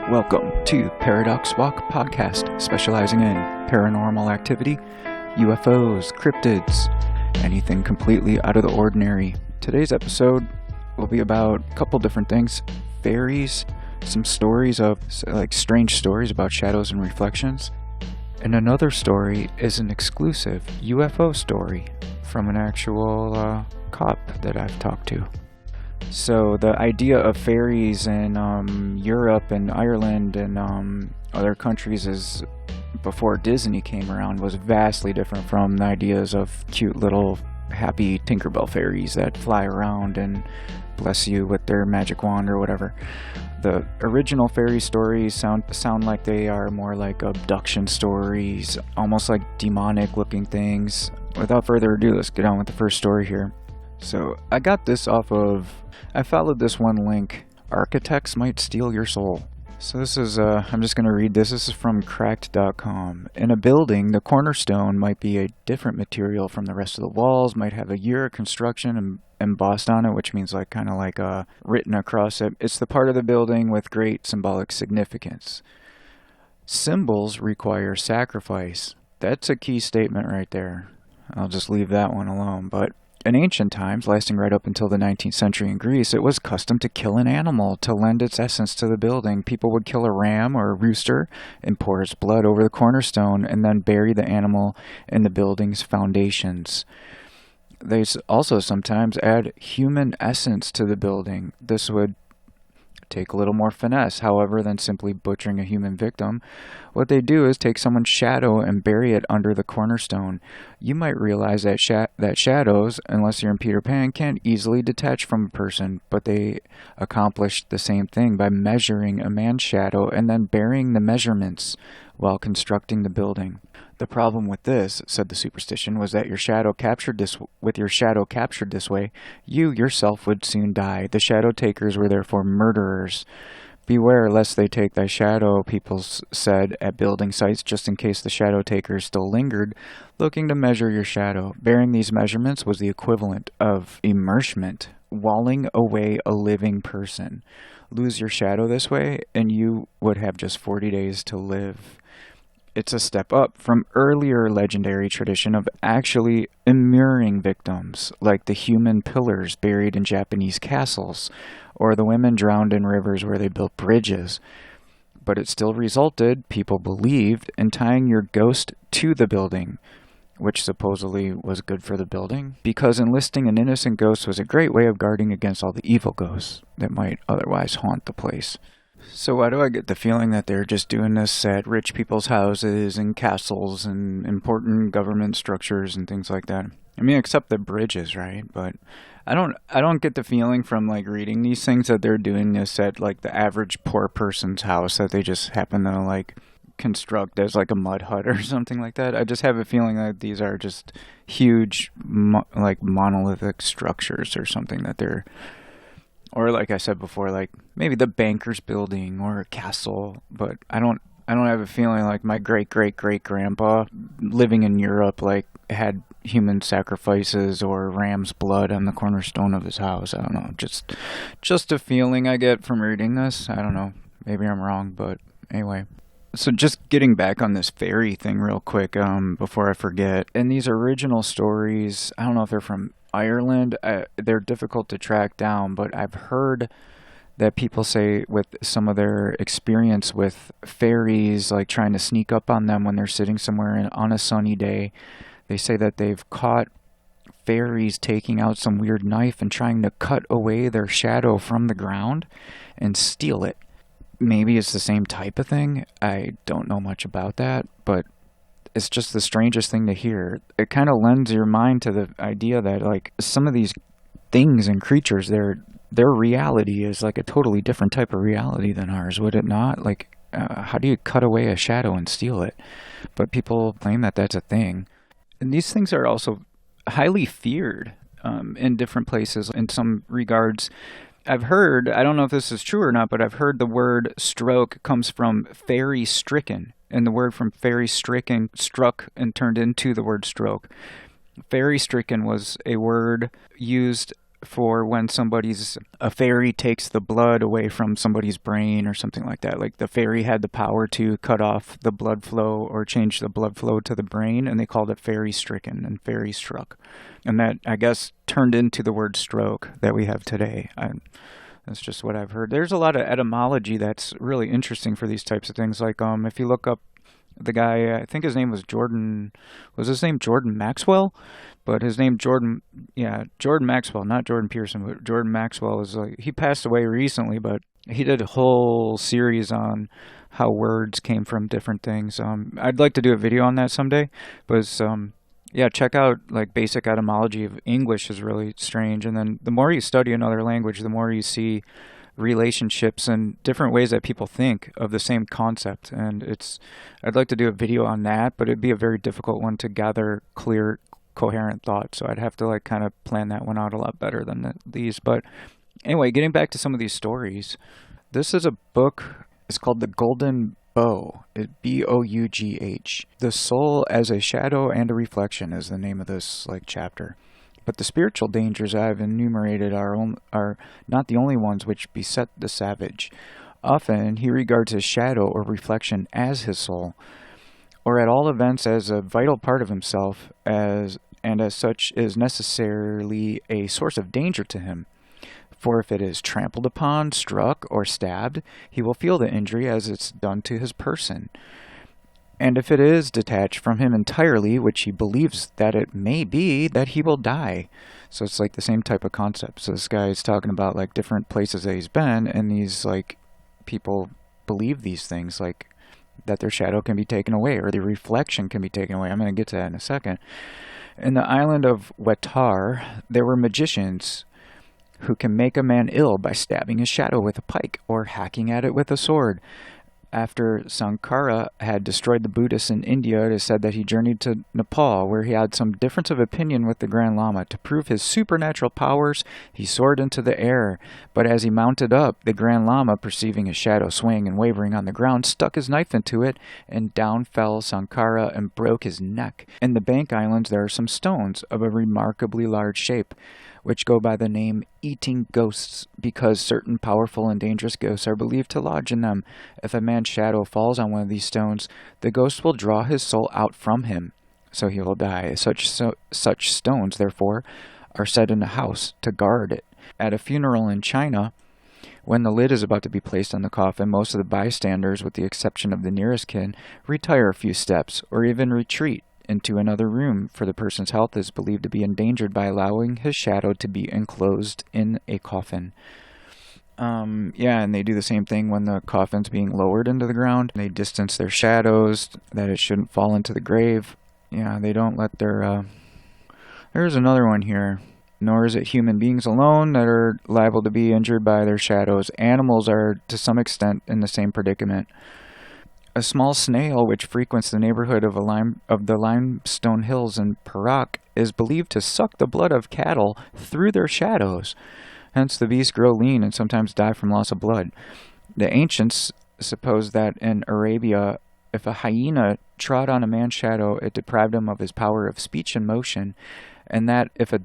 Welcome to ParadoxWalk podcast, specializing in paranormal activity, UFOs, cryptids, anything completely out of the ordinary. Today's episode will be about a couple different things: fairies, some stories of strange stories about shadows and reflections, and another story is an exclusive UFO story from an actual cop that I've talked to. So the idea of fairies in Europe and Ireland and other countries is, before Disney came around, was vastly different from the ideas of cute little happy Tinkerbell fairies that fly around and bless you with their magic wand or whatever. The original fairy stories sound like they are more like abduction stories, almost like demonic looking things. Without further ado, let's get on with the first story here. So I got this I followed this one link: architects might steal your soul. So this is, I'm just going to read this. This is from cracked.com. In a building, the cornerstone might be a different material from the rest of the walls, might have a year of construction embossed on it, which means kind of written across it. It's the part of the building with great symbolic significance. Symbols require sacrifice. That's a key statement right there. I'll just leave that one alone, but in ancient times, lasting right up until the 19th century in Greece, it was custom to kill an animal to lend its essence to the building. People would kill a ram or a rooster and pour its blood over the cornerstone and then bury the animal in the building's foundations. They also sometimes add human essence to the building. This would take a little more finesse, however, than simply butchering a human victim. What they do is take someone's shadow and bury it under the cornerstone. You might realize that shadows, unless you're in Peter Pan, can't easily detach from a person, but they accomplish the same thing by measuring a man's shadow and then burying the measurements while constructing the building. The problem with this, said the superstition, was that your shadow captured this way, you yourself would soon die. The shadow takers were therefore murderers. Beware lest they take thy shadow, people said at building sites, just in case the shadow takers still lingered, looking to measure your shadow. Bearing these measurements was the equivalent of immersement, walling away a living person. Lose your shadow this way, and you would have just 40 days to live. It's a step up from earlier legendary tradition of actually immuring victims, like the human pillars buried in Japanese castles, or the women drowned in rivers where they built bridges. But it still resulted, people believed, in tying your ghost to the building, which supposedly was good for the building, because enlisting an innocent ghost was a great way of guarding against all the evil ghosts that might otherwise haunt the place. So why do I get the feeling that they're just doing this at rich people's houses and castles and important government structures and things like that? I mean, except the bridges, right? But I don't get the feeling from reading these things that they're doing this at the average poor person's house that they just happen to construct as a mud hut or something like that. I just have a feeling that these are just huge monolithic structures or something that they're, or like I said before, maybe the banker's building or a castle. But I don't have a feeling my great-great-great-grandpa living in Europe had human sacrifices or ram's blood on the cornerstone of his house. I don't know, just a feeling I get from reading this. I don't know, maybe I'm wrong, but anyway. So just getting back on this fairy thing real quick, before I forget. In these original stories, I don't know if they're from Ireland, they're difficult to track down, but I've heard that people say with some of their experience with fairies, trying to sneak up on them when they're sitting somewhere on a sunny day, they say that they've caught fairies taking out some weird knife and trying to cut away their shadow from the ground and steal it. Maybe it's the same type of thing. I don't know much about that, but it's just the strangest thing to hear. It kind of lends your mind to the idea that some of these things and creatures, their reality is a totally different type of reality than ours, would it not? How do you cut away a shadow and steal it? But people claim that that's a thing. And these things are also highly feared in different places in some regards. I've heard, I don't know if this is true or not, but I've heard the word stroke comes from fairy stricken. And the word from fairy stricken struck and turned into the word stroke. Fairy stricken was a word used for when a fairy takes the blood away from somebody's brain or something like that. Like the fairy had the power to cut off the blood flow or change the blood flow to the brain, and they called it fairy stricken and fairy struck. And that, I guess, turned into the word stroke that we have today. That's just what I've heard. There's a lot of etymology that's really interesting for these types of things. Like if you look up the guy, I think his name was Jordan Maxwell? But his name Jordan Maxwell, not Jordan Peterson, but Jordan Maxwell is like, he passed away recently, but he did a whole series on how words came from different things. I'd like to do a video on that someday, but check out like basic etymology of English is really strange. And then the more you study another language, the more you see relationships and different ways that people think of the same concept. And I'd like to do a video on that, but it'd be a very difficult one to gather clear, coherent thought. So I'd have to like kind of plan that one out a lot better than these. But anyway, getting back to some of these stories, this is a book. It's called The Golden Bough. Bough. The Soul as a Shadow and a Reflection is the name of this like chapter. But the spiritual dangers I've enumerated are not the only ones which beset the savage. Often he regards his shadow or reflection as his soul, or at all events as a vital part of himself, and as such is necessarily a source of danger to him. For if it is trampled upon, struck, or stabbed, he will feel the injury as it's done to his person. And if it is detached from him entirely, which he believes that it may be, that he will die. So it's like the same type of concept. So this guy is talking about like different places that he's been, and these like people believe these things, like that their shadow can be taken away or the reflection can be taken away. I'm going to get to that in a second. In the island of Wetar, there were magicians who can make a man ill by stabbing his shadow with a pike or hacking at it with a sword. After Sankara had destroyed the Buddhists in India, it is said that he journeyed to Nepal, where he had some difference of opinion with the Grand Lama. To prove his supernatural powers, he soared into the air. But as he mounted up, the Grand Lama, perceiving his shadow swaying and wavering on the ground, stuck his knife into it, and down fell Sankara and broke his neck. In the Bank Islands there are some stones of a remarkably large shape, which go by the name eating ghosts, because certain powerful and dangerous ghosts are believed to lodge in them. If a man's shadow falls on one of these stones, the ghost will draw his soul out from him, so he will die. Such stones, therefore, are set in a house to guard it. At a funeral in China, when the lid is about to be placed on the coffin, most of the bystanders, with the exception of the nearest kin, retire a few steps, or even retreat into another room, for the person's health is believed to be endangered by allowing his shadow to be enclosed in a coffin. And they do the same thing when the coffin's being lowered into the ground. They distance their shadows, that it shouldn't fall into the grave. Yeah, they don't let their... There's another one here. Nor is it human beings alone that are liable to be injured by their shadows. Animals are, to some extent, in the same predicament. A small snail which frequents the neighborhood of the limestone hills in Perak is believed to suck the blood of cattle through their shadows. Hence the beasts grow lean and sometimes die from loss of blood. The ancients supposed that in Arabia, if a hyena trod on a man's shadow, it deprived him of his power of speech and motion, and that if a